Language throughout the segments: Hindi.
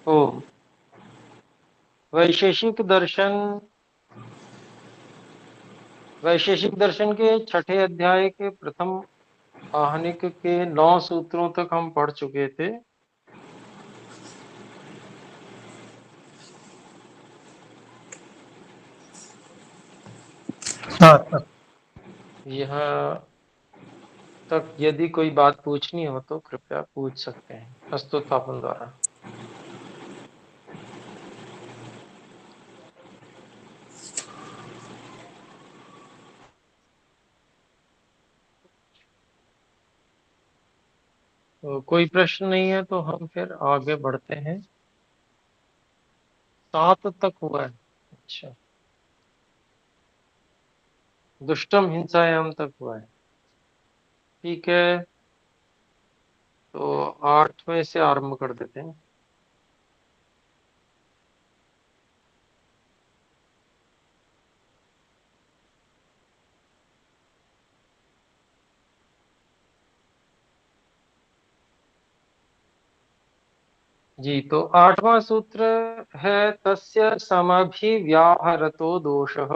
ओ, वैशेषिक दर्शन वैशेषिक दर्शन के छठे अध्याय के प्रथम आहनिक के 9 सूत्रों तक हम पढ़ चुके थे। हाँ सर। यहाँ तक यदि कोई बात पूछनी हो तो कृपया पूछ सकते हैं हस्तोत्थापन द्वारा। तो कोई प्रश्न नहीं है तो हम फिर आगे बढ़ते हैं। 7 तक हुआ है। अच्छा, दुष्टम हिंसायाम तक हुआ है। ठीक है, तो 8वें से आरंभ कर देते हैं। जी, तो 8वां सूत्र है, तस्य समभिव्याहरतो दोषः।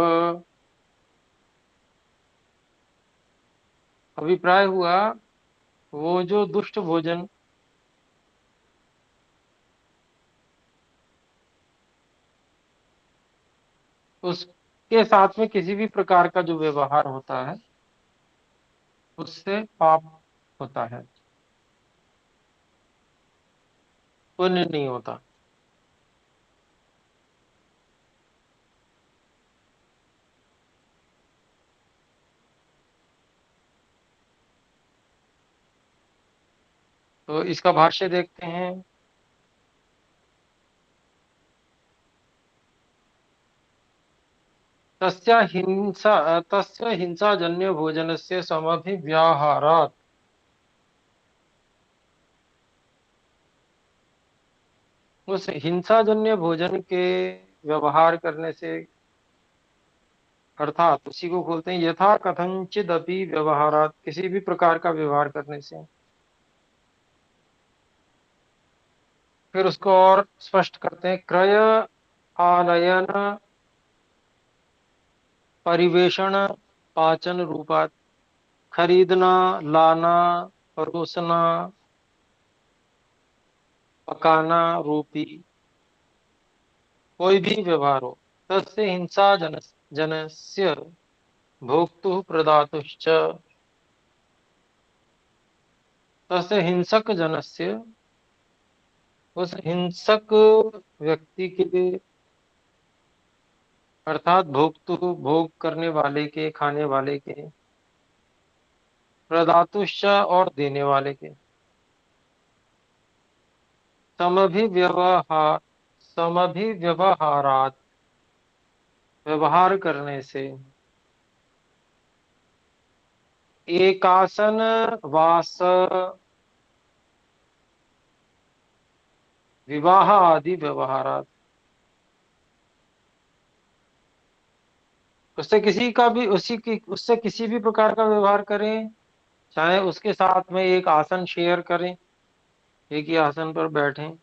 अभिप्राय हुआ, वो जो दुष्ट भोजन, उसके साथ में किसी भी प्रकार का जो व्यवहार होता है उससे पाप होता है, पुण्य नहीं होता। तो इसका भाष्य देखते हैं। तस्य हिंसाजन्य भोजनस्य समभिव्याहारात्। उस हिंसाजन्य भोजन के व्यवहार करने से, अर्थात उसी को बोलते हैं यथा कथंचिद अपि व्यवहारात्, किसी भी प्रकार का व्यवहार करने से। फिर उसको और स्पष्ट करते हैं, क्रय आनयन परिवेषण पाचन रूपात, खरीदना, लाना, परोसना, पकाना रूपी कोई भी व्यवहार हो, तस्य हिंसा जनस्य भोक्तुः प्रदातुश्च। तस्य हिंसक जनस्य, उस हिंसक व्यक्ति के, अर्थात भोक्तु, भोग करने वाले के, खाने वाले के, प्रदातुश्च और देने वाले के, समभिव्यवहार समभिव्यवहारात्, व्यवहार करने से, एकासन वास विवाह आदि व्यवहारात्। उससे किसी भी प्रकार का व्यवहार करें, चाहे उसके साथ में एक आसन शेयर करें, एक ही आसन पर बैठें,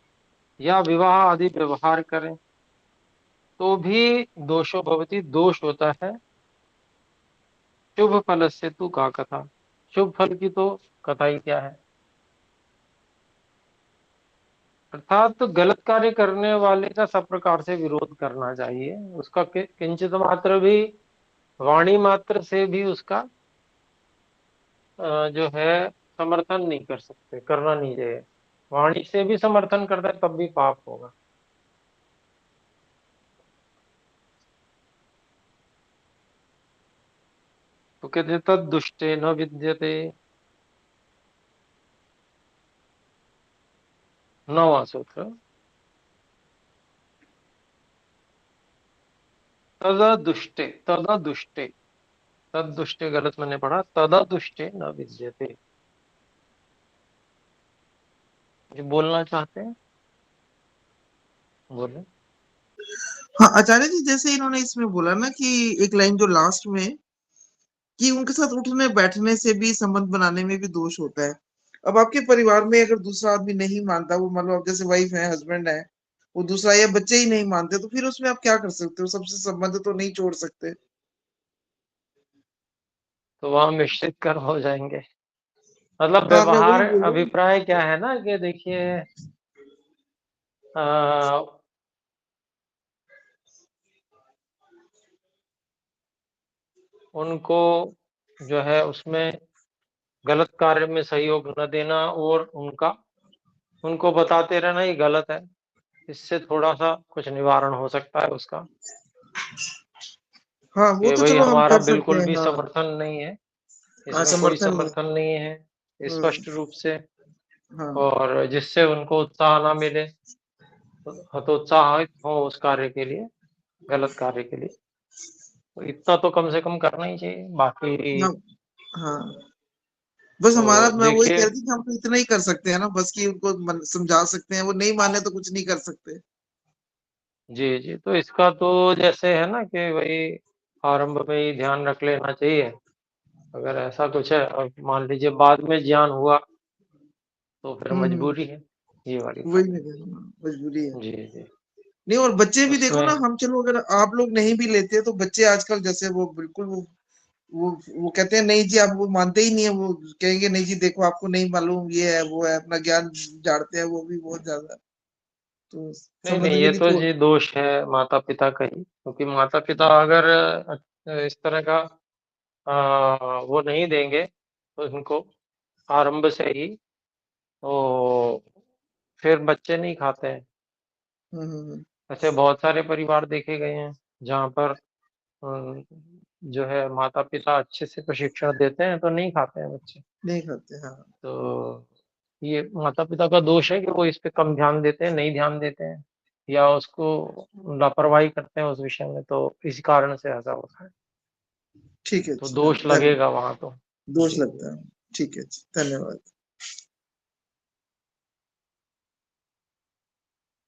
या विवाह आदि व्यवहार करें, तो भी दोषो भवति, दोष होता है। शुभ फल से तू का कथा, शुभ फल की तो कथा ही क्या है। अर्थात तो गलत कार्य करने वाले का सब प्रकार से विरोध करना चाहिए, उसका किंचित मात्र भी, वाणी मात्र से भी उसका जो है समर्थन नहीं कर सकते, करना नहीं चाहिए। वाणी से भी समर्थन करता है तब भी पाप होगा। तो कहते तद दुष्टे न विद्यते। 9वां सूत्र, तदा दुष्टे, तदा दुष्टे, तद दुष्टे गलत मैंने पढ़ा, तदा दुष्टे न विद्यते। जो बोलना चाहते हैं बोले। हाँ आचार्य जी, जैसे इन्होंने इसमें बोला ना कि एक लाइन जो लास्ट में, कि उनके साथ उठने बैठने से भी संबंध बनाने में भी दोष होता है। अब आपके परिवार में अगर दूसरा आदमी नहीं मानता, वो मान लो आप जैसे वाइफ है, हस्बैंड है, वो दूसरा या बच्चे ही नहीं मानते, तो फिर उसमें आप क्या कर सकते हो? सबसे संबंध तो नहीं छोड़ सकते। तो वहाँ मिश्रित कर्म हो जाएंगे। मतलब हाँ, मैं व्यवहार वही बोल रहा हूँ। अभिप्राय क्या है ना कि देखिए, अ, उनको जो है उसमें गलत कार्य में सहयोग न देना, और उनको बताते रहना ये गलत है। इससे थोड़ा सा कुछ निवारण हो सकता है उसका, हाँ, वो कि तो भाई चलो हम हमारा कर सकते बिल्कुल हैं, भी हाँ। समर्थन नहीं है, हाँ, इसमें कोई समर्थन नहीं। समर्थन नहीं है हम्म। स्पष्ट रूप से। हाँ। और जिससे उनको उत्साह ना मिले, हतोत्साहित हो उस कार्य के लिए, गलत कार्य के लिए। तो इतना तो कम से कम करना ही चाहिए, बाकी हम हाँ, बस हमारा, तो मैं वही कह देखिए। रही थी कि हम तो इतना ही कर सकते हैं ना, बस कि उनको समझा सकते हैं, वो नहीं माने तो कुछ नहीं कर सकते। जी, जी। तो इसका तो जैसे है ना कि भई आरंभ में ही ध्यान रख लेना चाहिए। अगर ऐसा कुछ है और मान लीजिए बाद में ज्ञान हुआ, तो फिर हम्म। मजबूरी है, ये वाली वही बात है। मैं कह रहा हूँ, मजबूरी है। जी, जी। नहीं, और बच्चे भी देखो ना, उसमें हम चलो अगर आप लोग नहीं भी लेते तो बच्चे आजकल जैसे वो बिल्कुल वो कहते हैं नहीं जी, आप वो मानते ही नहीं है, वो कहेंगे नहीं जी, देखो आपको नहीं मालूम, ये है वो है, अपना ज्ञान झाड़ते हैं वो भी बहुत ज्यादा। तो नहीं, संबंध नहीं, भी ये नहीं तो छोड़। जी दोष है माता-पिता का ही, क्योंकि माता-पिता अगर इस तरह का वो नहीं देंगे तो इनको आरंभ से ही, तो फिर बच्चे नहीं खाते हैं। ऐसे बहुत सारे परिवार देखे गए हैं जहाँ पर जो है माता-पिता अच्छे से प्रशिक्षण देते हैं तो नहीं खाते हैं बच्चे। नहीं खाते, हाँ। तो ये माता-पिता का दोष है कि वो इस पे कम ध्यान देते हैं, नहीं ध्यान देते हैं, या उसको लापरवाही करते हैं उस विषय में, तो इसी कारण से ऐसा होता है। ठीक है तो जी, हाँ, दोष लगेगा वहाँ तो। दोष जी, लगता जी। है। ठीक है जी, धन्यवाद।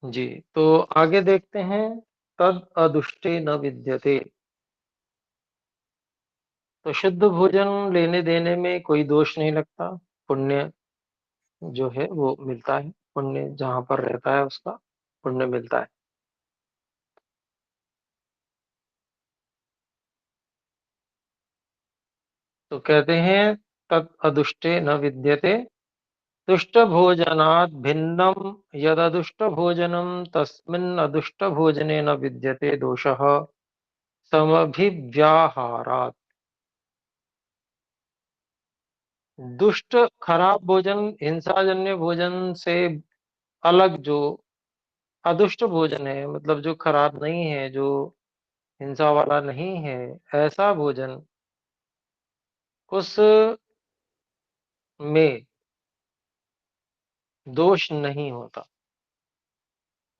जी, तो आगे देखते हैं, तद अदुष्टे न विद्यते। तो शुद्ध भोजन लेने देने में कोई दोष नहीं लगता, पुण्य जो है वो मिलता है, पुण्य जहाँ पर रहता है उसका पुण्य मिलता है। तो कहते हैं, तद अदुष्टे न विद्यते, दुष्ट भोजनात् भिन्नम यददुष्ट भोजनम तस्मिन् अदुष्ट भोजने न विद्यते दोषः समभिव्याहारात्। दुष्ट खराब भोजन, हिंसाजन्य भोजन से अलग जो अदुष्ट भोजन है, मतलब जो खराब नहीं है, जो हिंसा वाला नहीं है, ऐसा भोजन उसमें दोष नहीं होता,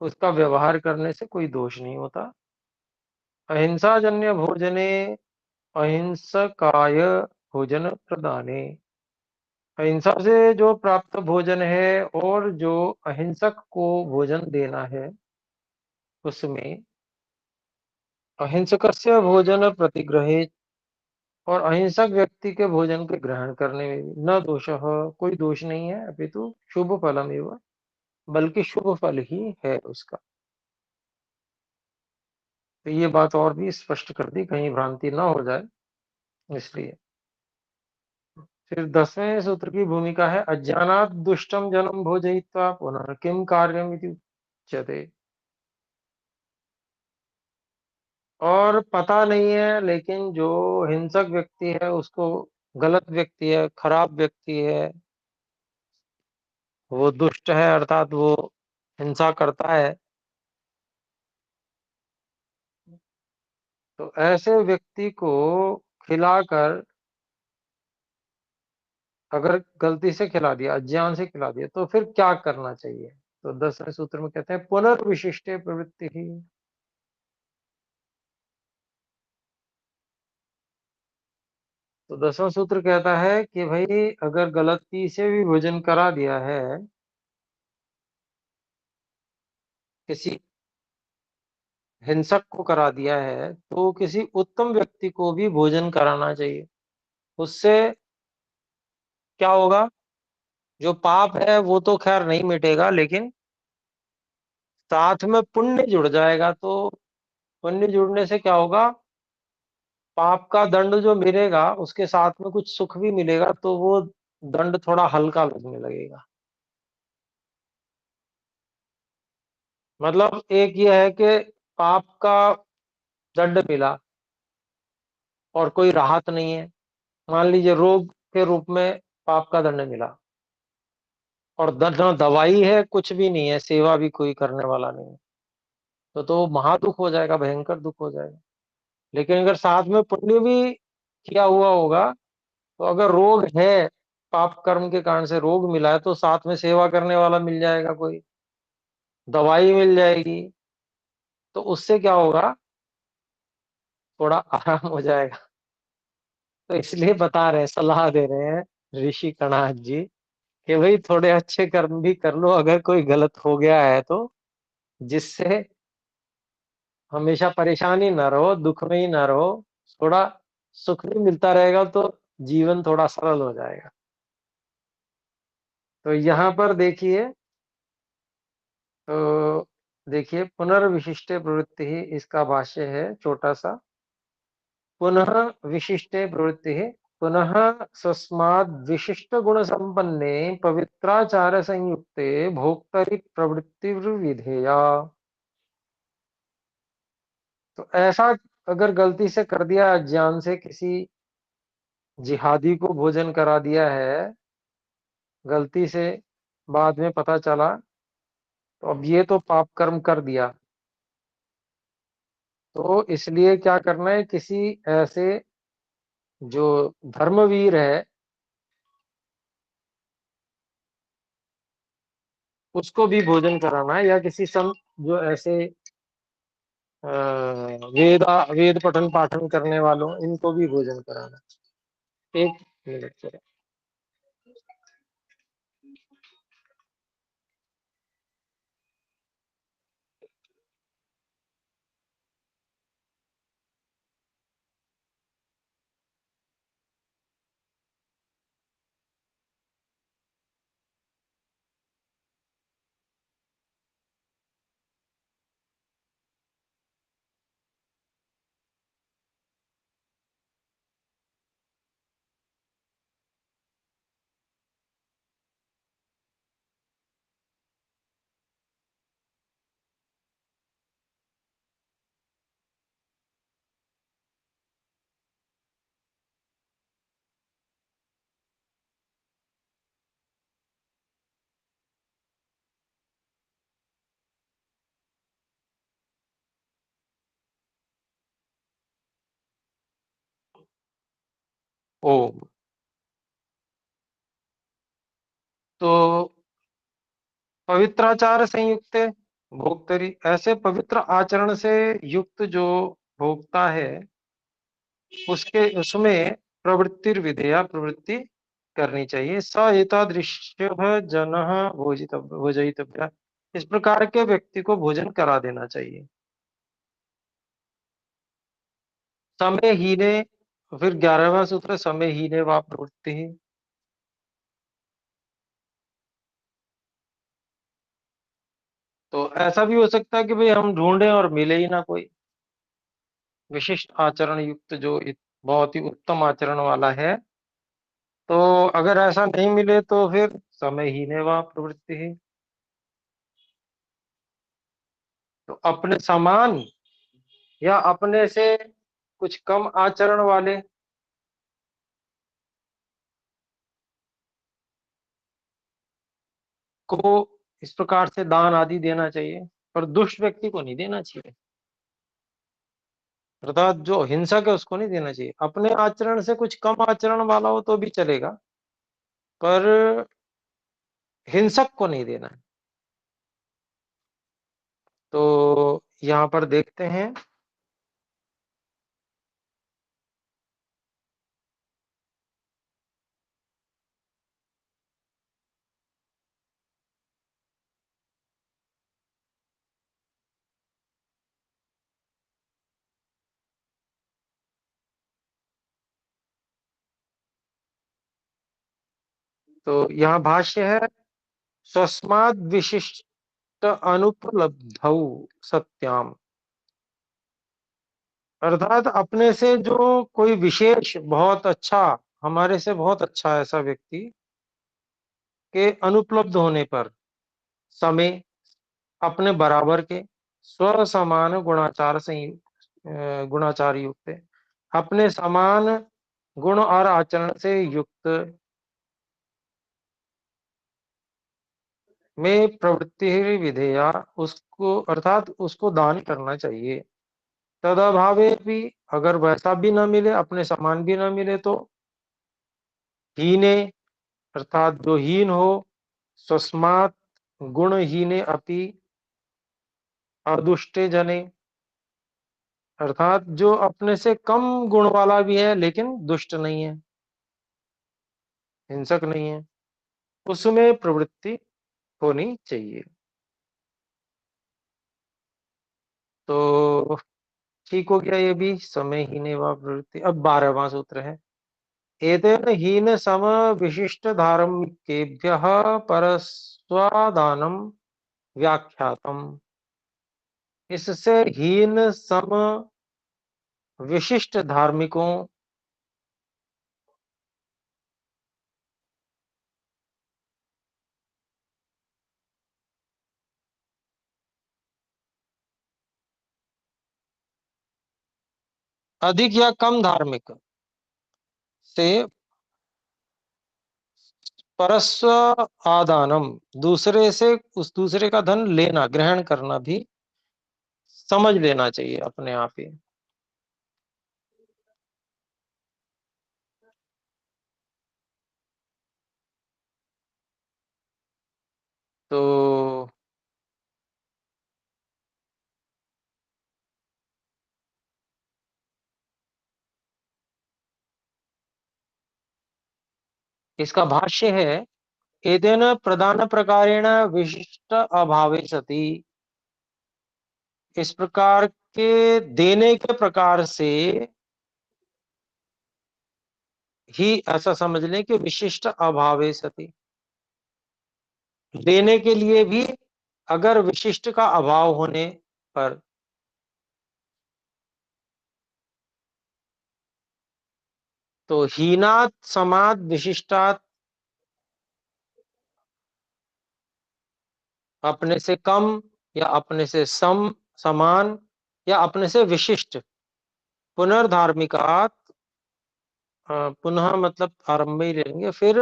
उसका व्यवहार करने से कोई दोष नहीं होता। अहिंसाजन्य भोजने अहिंसकाय भोजन प्रदाने। अहिंसा से जो प्राप्त भोजन है और जो अहिंसक को भोजन देना है, उसमें अहिंसकस्य भोजन प्रतिग्रहे, और अहिंसक व्यक्ति के भोजन के ग्रहण करने में भी न दोषः, कोई दोष नहीं है, अपितु शुभ फलम एवं, बल्कि शुभ फल ही है उसका। तो ये बात और भी स्पष्ट कर दी, कहीं भ्रांति ना हो जाए इसलिए। फिर 10वें सूत्र की भूमिका है, अज्ञानात् दुष्टम जलम भोजयित्वा पुनः किम कार्यम इति उच्यते। और पता नहीं है, लेकिन जो हिंसक व्यक्ति है उसको, गलत व्यक्ति है, खराब व्यक्ति है, वो दुष्ट है अर्थात वो हिंसा करता है, तो ऐसे व्यक्ति को खिलाकर, अगर गलती से खिला दिया, अज्ञान से खिला दिया, तो फिर क्या करना चाहिए? तो 10वें सूत्र में कहते हैं, पुनर्विशिष्टे प्रवृत्ति ही। तो 10वां सूत्र कहता है कि भाई अगर गलती से भी भोजन करा दिया है, किसी हिंसक को करा दिया है, तो किसी उत्तम व्यक्ति को भी भोजन कराना चाहिए। उससे क्या होगा? जो पाप है वो तो खैर नहीं मिटेगा, लेकिन साथ में पुण्य जुड़ जाएगा, तो पुण्य जुड़ने से क्या होगा, पाप का दंड जो मिलेगा उसके साथ में कुछ सुख भी मिलेगा, तो वो दंड थोड़ा हल्का लगने लगेगा। मतलब एक ये है कि पाप का दंड मिला और कोई राहत नहीं है। मान लीजिए रोग के रूप में पाप का दंड मिला, और न दवाई है, कुछ भी नहीं है, सेवा भी कोई करने वाला नहीं है, तो महादुख हो जाएगा, भयंकर दुख हो जाएगा। लेकिन अगर साथ में पुण्य भी किया हुआ होगा, तो अगर रोग है, पाप कर्म के कारण से रोग मिला है, तो साथ में सेवा करने वाला मिल जाएगा, कोई दवाई मिल जाएगी, तो उससे क्या होगा, थोड़ा आराम हो जाएगा। तो इसलिए बता रहे हैं, सलाह दे रहे हैं ऋषि कणाद जी, कि भाई थोड़े अच्छे कर्म भी कर लो अगर कोई गलत हो गया है तो, जिससे हमेशा परेशानी ना रहो, दुख में ही ना रहो, थोड़ा सुख भी मिलता रहेगा, तो जीवन थोड़ा सरल हो जाएगा। तो यहाँ पर देखिए, तो देखिए पुनर्विशिष्टे प्रवृत्ति ही इसका भाष्य है छोटा सा। पुनः विशिष्टे प्रवृत्ति है, पुनः तस्माद् विशिष्ट गुण संपन्ने पवित्राचार संयुक्ते भोक्तरि प्रवृत्ति विधेया। तो ऐसा अगर गलती से कर दिया, अज्ञान से किसी जिहादी को भोजन करा दिया है, गलती से बाद में पता चला, तो अब ये तो पाप कर्म कर दिया, तो इसलिए क्या करना है, किसी ऐसे जो धर्मवीर है उसको भी भोजन कराना है, या किसी संत जो ऐसे वेद पठन पाठन करने वालों, इनको भी भोजन कराना है। एक मिनट चलो। ओ, तो पवित्राचार संयुक्त भोक्तरी, ऐसे पवित्र आचरण से युक्त जो भोक्ता है, उसके उसमें प्रवृत्ति विधेया, प्रवृत्ति करनी चाहिए। स एतादृश्य जन भोजितव्य, इस प्रकार के व्यक्ति को भोजन करा देना चाहिए। समय हीने, फिर 11वां सूत्र, समय हीने वा प्रवृत्ति ही। तो ऐसा भी हो सकता है कि भाई हम ढूंढे और मिले ही ना कोई विशिष्ट आचरण युक्त जो बहुत ही उत्तम आचरण वाला है, तो अगर ऐसा नहीं मिले तो फिर समय हीने वा प्रवृत्ति ही। तो अपने समान या अपने से कुछ कम आचरण वाले को इस प्रकार से दान आदि देना चाहिए, पर दुष्ट व्यक्ति को नहीं देना चाहिए। अर्थात जो हिंसक है उसको नहीं देना चाहिए। अपने आचरण से कुछ कम आचरण वाला हो तो भी चलेगा, पर हिंसक को नहीं देना है। तो यहाँ पर देखते हैं, तो यहाँ भाष्य है, स्वस्माद विशिष्ट, विशिष्ट अनुपलब्धौ सत्याम, अर्थात अपने से जो कोई विशेष बहुत अच्छा, हमारे से बहुत अच्छा ऐसा व्यक्ति के अनुपलब्ध होने पर, समय अपने बराबर के, स्व समान गुणाचार से गुणाचार युक्त है, अपने समान गुण और आचरण से युक्त में प्रवृत्ति विधेया, उसको अर्थात उसको दान करना चाहिए। तदभावे भी, अगर वैसा भी ना मिले, अपने समान भी ना मिले, तो हीने अर्थात जो हीन हो, स्वस्मात् गुणहीने अपि अदुष्टे जने, अर्थात जो अपने से कम गुण वाला भी है लेकिन दुष्ट नहीं है, हिंसक नहीं है, उसमें प्रवृत्ति होनी चाहिए। तो ठीक हो गया ये भी, समय हीने व प्रवृत्ति। अब 12वां सूत्र है, एतेन हीन सम विशिष्ट धार्मिकेभ्यः परस्वादानम व्याख्यातम, इससे हीन सम विशिष्ट धार्मिकों, अधिक या कम धार्मिक से परस्व आदानम, दूसरे से उस दूसरे का धन लेना, ग्रहण करना भी समझ लेना चाहिए अपने आप ही। तो इसका भाष्य है, एतेन प्रदान प्रकारेण विशिष्ट अभावे सति, इस प्रकार के देने के प्रकार से ही ऐसा समझ लें कि विशिष्ट अभावे सति, देने के लिए भी अगर विशिष्ट का अभाव होने पर, तो हीनात् समाद विशिष्टात्, अपने से कम या अपने से सम समान या अपने से विशिष्ट, पुनर्धार्मिकात, पुनः मतलब आरंभ ही लेंगे, फिर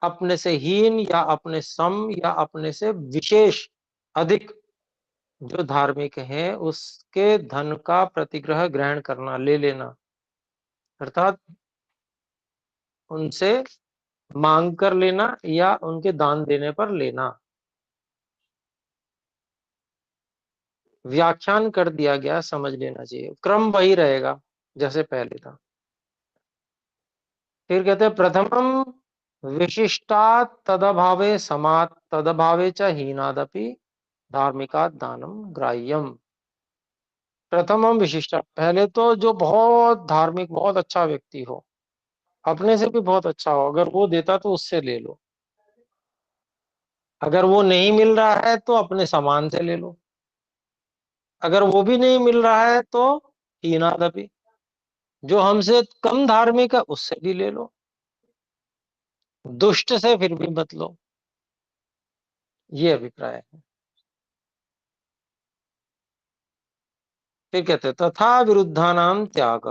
अपने से हीन या अपने सम या अपने से विशेष अधिक जो धार्मिक है उसके धन का प्रतिग्रह ग्रहण करना, ले लेना, अर्थात उनसे मांग कर लेना या उनके दान देने पर लेना। व्याख्यान कर दिया गया, समझ लेना चाहिए, क्रम वही रहेगा जैसे पहले था। फिर कहते हैं, प्रथमम विशिष्टात् तदभावे समात् तदभावे च हीनादपि धार्मिकात् दानम ग्राह्यम। प्रथमम विशिष्टा, पहले तो जो बहुत धार्मिक बहुत अच्छा व्यक्ति हो, अपने से भी बहुत अच्छा हो, अगर वो देता तो उससे ले लो, अगर वो नहीं मिल रहा है तो अपने समान से ले लो, अगर वो भी नहीं मिल रहा है तो हीनादपि, जो हमसे कम धार्मिक है उससे भी ले लो, दुष्ट से फिर भी मत लो, ये अभिप्राय है। फिर कहते हैं, तथा विरुद्धानाम त्याग,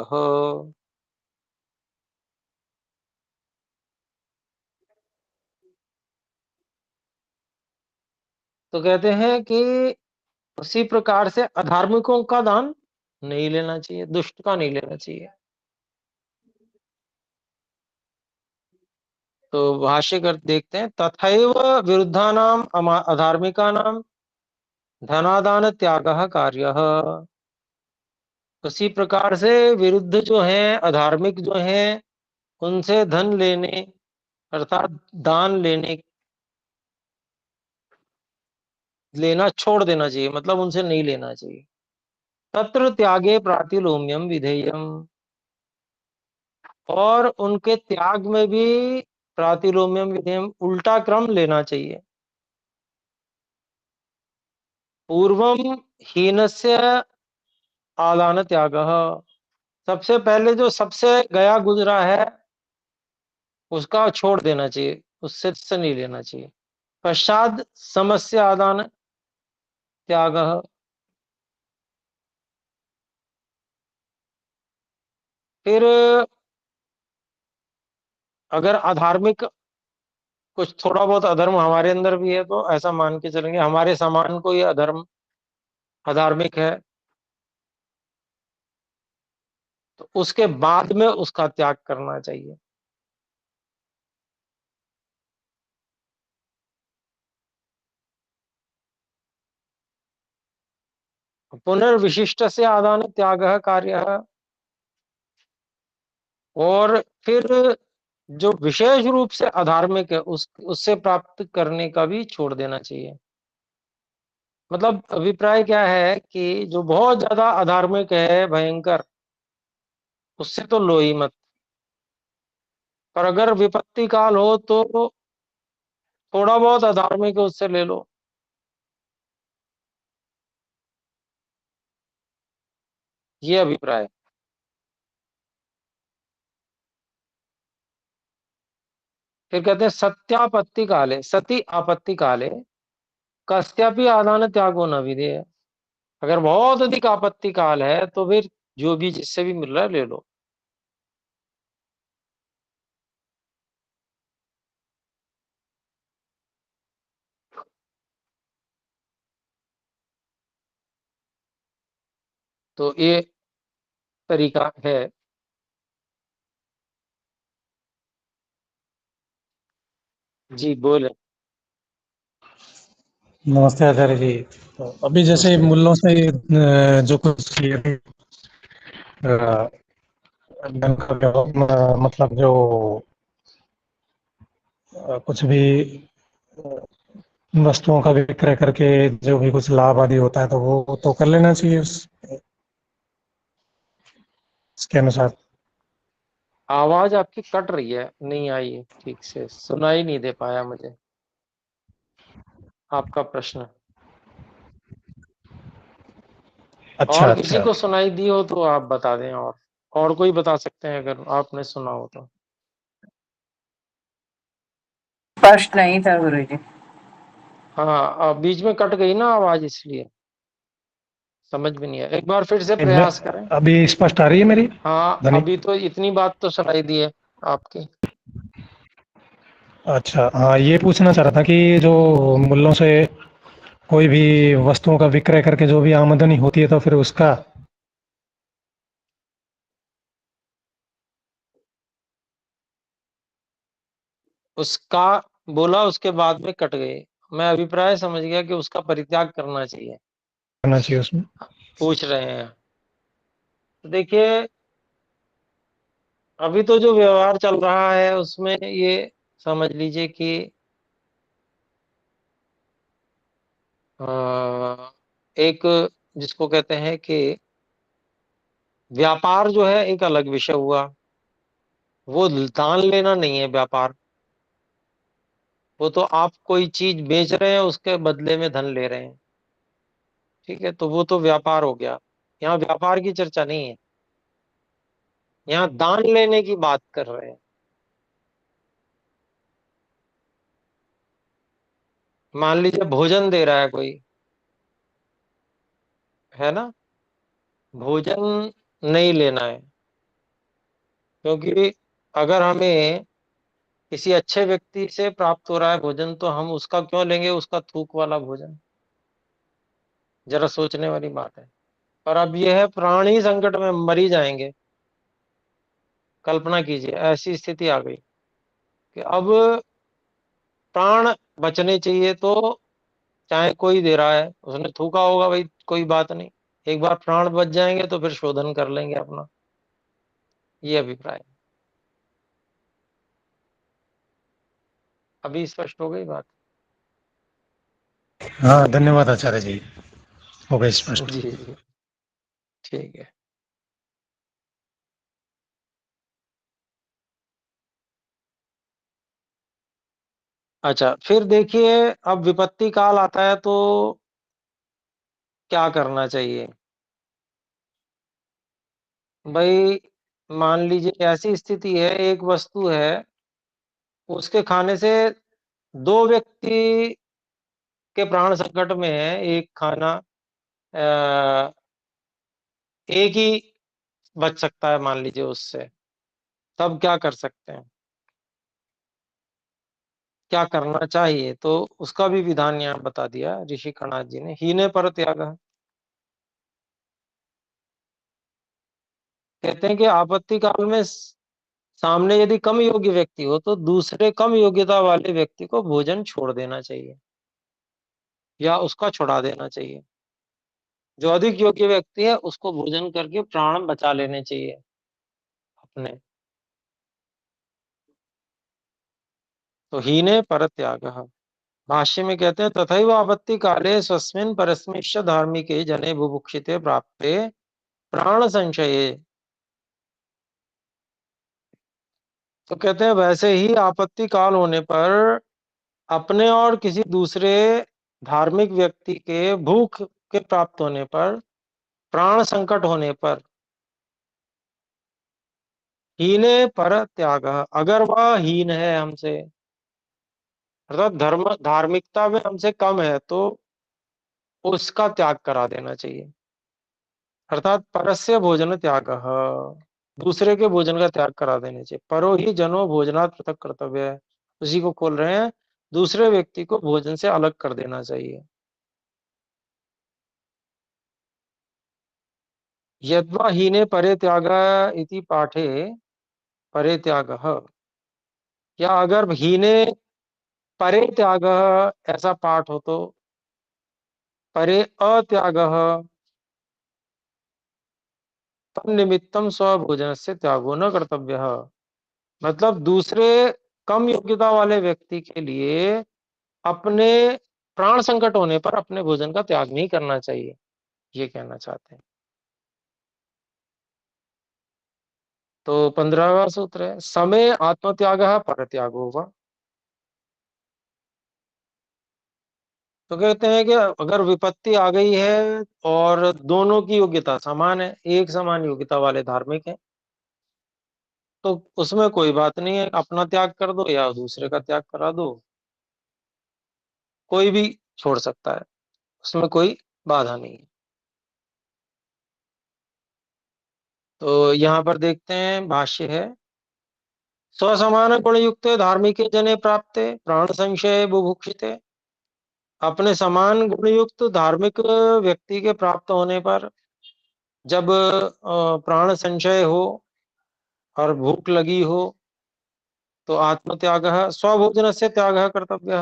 तो कहते हैं कि उसी प्रकार से अधार्मिकों का दान नहीं लेना चाहिए, दुष्ट का नहीं लेना चाहिए। तो भाष्य कर देखते हैं, तथैव विरुद्धानाम अधार्मिकानाम धनादान त्याग कार्य, उसी प्रकार से विरुद्ध जो है, अधार्मिक जो है, उनसे धन लेने अर्थात दान लेने, लेना छोड़ देना चाहिए, मतलब उनसे नहीं लेना चाहिए। तत्र त्यागे प्रातिलोम्यम विधेयम, और उनके त्याग में भी प्रातिलोम्यम विधेयम, उल्टा क्रम लेना चाहिए। पूर्वम हीनस्य आदान त्यागः। सबसे पहले जो सबसे गया गुजरा है उसका छोड़ देना चाहिए, उससे नहीं लेना चाहिए। पश्चात समस्या आदान त्यागः। फिर अगर अधार्मिक कुछ थोड़ा बहुत अधर्म हमारे अंदर भी है तो ऐसा मान के चलेंगे हमारे समान कोई अधर्म अधार्मिक है, तो उसके बाद में उसका त्याग करना चाहिए। पुनर्विशिष्ट से आदान त्याग कार्य। और फिर जो विशेष रूप से अधार्मिक है उससे प्राप्त करने का भी छोड़ देना चाहिए। मतलब अभिप्राय क्या है कि जो बहुत ज्यादा अधार्मिक है भयंकर, उससे तो लो ही मत। पर अगर विपत्ति काल हो तो थोड़ा बहुत अधार्मिक है उससे ले लो। ये अभिप्राय है। फिर कहते हैं सत्यापत्ति काले सती आपत्ति काले कस्यापि आदान त्यागो न विधेय। अगर बहुत अधिक आपत्ति काल है तो फिर जो भी जिससे भी मिल रहा है ले लो। तो ये तरीका है। जी बोले। नमस्ते आचार्य जी। तो अभी जैसे नमस्ते। मूल्यों से जो कुछ ये अ, धन का मतलब जो कुछ भी वस्तुओं का विक्रय करके जो भी कुछ लाभ आदि होता है तो वो तो कर लेना चाहिए उसके अनुसार। आवाज आपकी कट रही है, नहीं आई ठीक से, सुनाई नहीं दे पाया मुझे आपका प्रश्न। अच्छा और किसी अच्छा। को सुनाई दी हो तो आप बता दें, और कोई बता सकते हैं अगर आपने सुना हो तो। स्पष्ट नहीं था गुरुजी। हाँ, बीच में कट गई ना आवाज इसलिए समझ में नहीं आया, एक बार फिर से मैं प्रयास करें। अभी स्पष्ट आ रही है मेरी हाँ, ध्वनि? अभी तो इतनी बात तो सुनाई दी है आपकी। अच्छा हाँ, ये पूछना चाह रहा था कि जो मूल्यों से कोई भी वस्तुओं का विक्रय करके जो भी आमदनी होती है तो फिर उसका। उसका बोला, उसके बाद में कट गए। मैं अभिप्राय समझ गया कि उसका परित्याग करना चाहिए करना चाहिए उसमें। पूछ रहे हैं। तो देखिए, अभी तो जो व्यवहार चल रहा है उसमें ये समझ लीजिए कि एक जिसको कहते हैं कि व्यापार जो है एक अलग विषय हुआ। वो दान लेना नहीं है व्यापार। वो तो आप कोई चीज बेच रहे हैं उसके बदले में धन ले रहे हैं। ठीक है, तो वो तो व्यापार हो गया। यहाँ व्यापार की चर्चा नहीं है, यहाँ दान लेने की बात कर रहे हैं। मान लीजिए भोजन दे रहा है कोई, है ना। भोजन नहीं लेना है, क्योंकि अगर हमें किसी अच्छे व्यक्ति से प्राप्त हो रहा है भोजन तो हम उसका क्यों लेंगे, उसका थूक वाला भोजन। जरा सोचने वाली बात है। और अब यह है प्राणी संकट में मर ही जाएंगे। कल्पना कीजिए ऐसी स्थिति आ गई कि अब प्राण बचने चाहिए, तो चाहे कोई दे रहा है उसने थूका होगा भाई, कोई बात नहीं। एक बार प्राण बच जाएंगे तो फिर शोधन कर लेंगे अपना। ये अभिप्राय। अभी स्पष्ट हो गई बात। हाँ धन्यवाद आचार्य जी, हो गई स्पष्ट। जी जी, ठीक है। अच्छा, फिर देखिए अब विपत्ति काल आता है तो क्या करना चाहिए? भाई मान लीजिए ऐसी स्थिति है, एक वस्तु है, उसके खाने से दो व्यक्ति के प्राण संकट में है। एक खाना एक ही बच सकता है मान लीजिए उससे, तब क्या कर सकते हैं, क्या करना चाहिए? तो उसका भी विधान यहाँ बता दिया ऋषि कणाद जी ने। हीने पर त्याग, कहते हैं कि आपत्ति काल में सामने यदि कम योग्य व्यक्ति हो तो दूसरे कम योग्यता वाले व्यक्ति को भोजन छोड़ देना चाहिए या उसका छुड़ा देना चाहिए। जो अधिक योग्य व्यक्ति है उसको भोजन करके प्राण बचा लेने चाहिए अपने। तो हीने पर त्याग, भाष्य में कहते हैं तथैव आपत्ति काले स्वस्मिन् परस्मिंश्च धार्मिके जने बुभुक्षिते प्राप्ते प्राण संशये। तो कहते हैं वैसे ही आपत्ति काल होने पर अपने और किसी दूसरे धार्मिक व्यक्ति के भूख के प्राप्त होने पर, प्राण संकट होने पर, हीने पर त्याग, अगर वह हीन है हमसे, अर्थात धर्म धार्मिकता में हमसे कम है, तो उसका त्याग करा देना चाहिए। अर्थात परस्य भोजन त्याग, दूसरे के भोजन का त्याग करा देने चाहिए। परो ही जनो भोजनात् पृथक कर्तव्य है, उसी को खोल रहे हैं, दूसरे व्यक्ति को भोजन से अलग कर देना चाहिए। यद्वा हीने परे त्याग इति पाठे परे त्याग, या अगर हीने परे त्याग ऐसा पाठ हो तो परे अत्याग तम निमित्तम स्वभोजन से त्यागो न कर्तव्य। मतलब दूसरे कम योग्यता वाले व्यक्ति के लिए अपने प्राण संकट होने पर अपने भोजन का त्याग नहीं करना चाहिए, ये कहना चाहते हैं। तो 15वां सूत्र है समय आत्मत्याग पर त्यागो होगा। तो कहते हैं कि अगर विपत्ति आ गई है और दोनों की योग्यता समान है, एक समान योग्यता वाले धार्मिक है, तो उसमें कोई बात नहीं है, अपना त्याग कर दो या दूसरे का त्याग करा दो, कोई भी छोड़ सकता है, उसमें कोई बाधा नहीं है। तो यहाँ पर देखते हैं भाष्य है स्वसमान गुण युक्त धार्मिक जने प्राप्ते प्राण संशय बुभुक्षिते। अपने समान गुण युक्त धार्मिक व्यक्ति के प्राप्त होने पर जब प्राण संशय हो और भूख लगी हो तो आत्मत्याग स्वभोजन से त्याग कर्तव्य,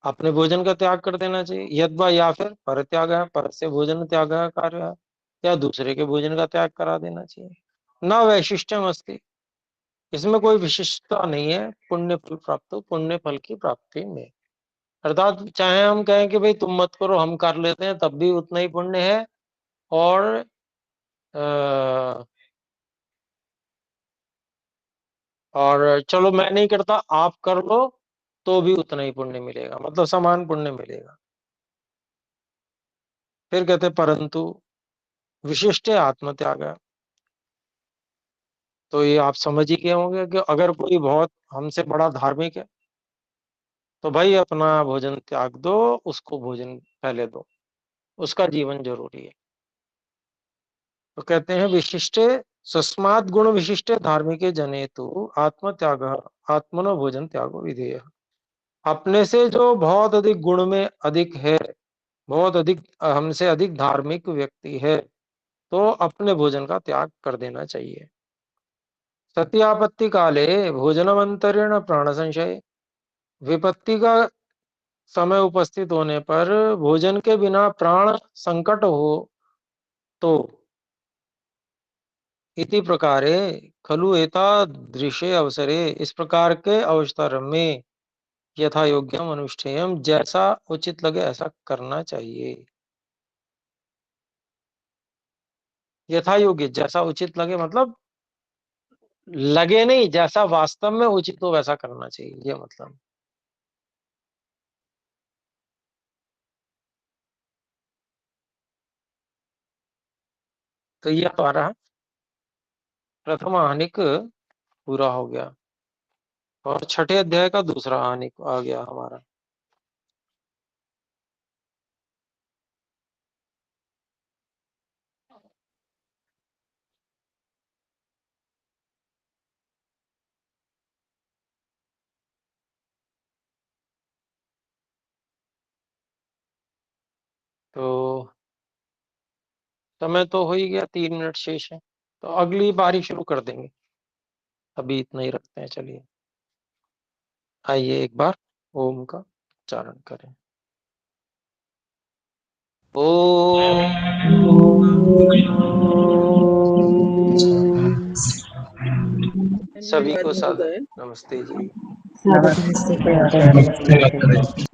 अपने भोजन का त्याग कर देना चाहिए। यद्वा या फिर पर त्याग, पर से भोजन त्याग कार्य है, या दूसरे के भोजन का त्याग करा देना चाहिए। न वैशिष्ट्यम अस्ति, इसमें कोई विशिष्टता नहीं है पुण्य फल प्राप्त, पुण्य फल की प्राप्ति में। अर्थात चाहे हम कहें कि भाई तुम मत करो हम कर लेते हैं, तब भी उतना ही पुण्य है, और चलो मैं नहीं करता आप कर लो तो भी उतना ही पुण्य मिलेगा, मतलब समान पुण्य मिलेगा। फिर कहते परंतु विशिष्ट आत्मत्याग है। तो ये आप समझ ही गए होंगे कि अगर कोई बहुत हमसे बड़ा धार्मिक है तो भाई अपना भोजन त्याग दो, उसको भोजन पहले दो, उसका जीवन जरूरी है। तो कहते हैं विशिष्ट सस्मात् गुण विशिष्ट धार्मिक जने तो आत्मत्याग आत्मनो भोजन त्यागो विधेय। अपने से जो बहुत अधिक गुण में अधिक है, बहुत अधिक हमसे अधिक धार्मिक व्यक्ति है, तो अपने भोजन का त्याग कर देना चाहिए। सत्यापत्ति काले भोजनमंतरेण प्राण संशय, विपत्ति का समय उपस्थित होने पर भोजन के बिना प्राण संकट हो तो इति प्रकारे खलु एतादृशे अवसरे, इस प्रकार के अवसर में यथा योग्यम अनुष्ठेयम, जैसा उचित लगे ऐसा करना चाहिए। यथा योग्य जैसा उचित लगे, मतलब लगे नहीं, जैसा वास्तव में उचित हो वैसा करना चाहिए, ये मतलब। तो ये हमारा प्रथम आहनिक पूरा हो गया और छठे अध्याय का दूसरा आहनिक आ गया हमारा। तो समय तो हो ही गया, 3 मिनट शेष है, तो अगली बारी शुरू कर देंगे, अभी इतना ही रखते हैं। चलिए आइए एक बार ओम का उच्चारण करें। ओम सभी को सादर नमस्ते जी। नमस्ते आचार्य जी।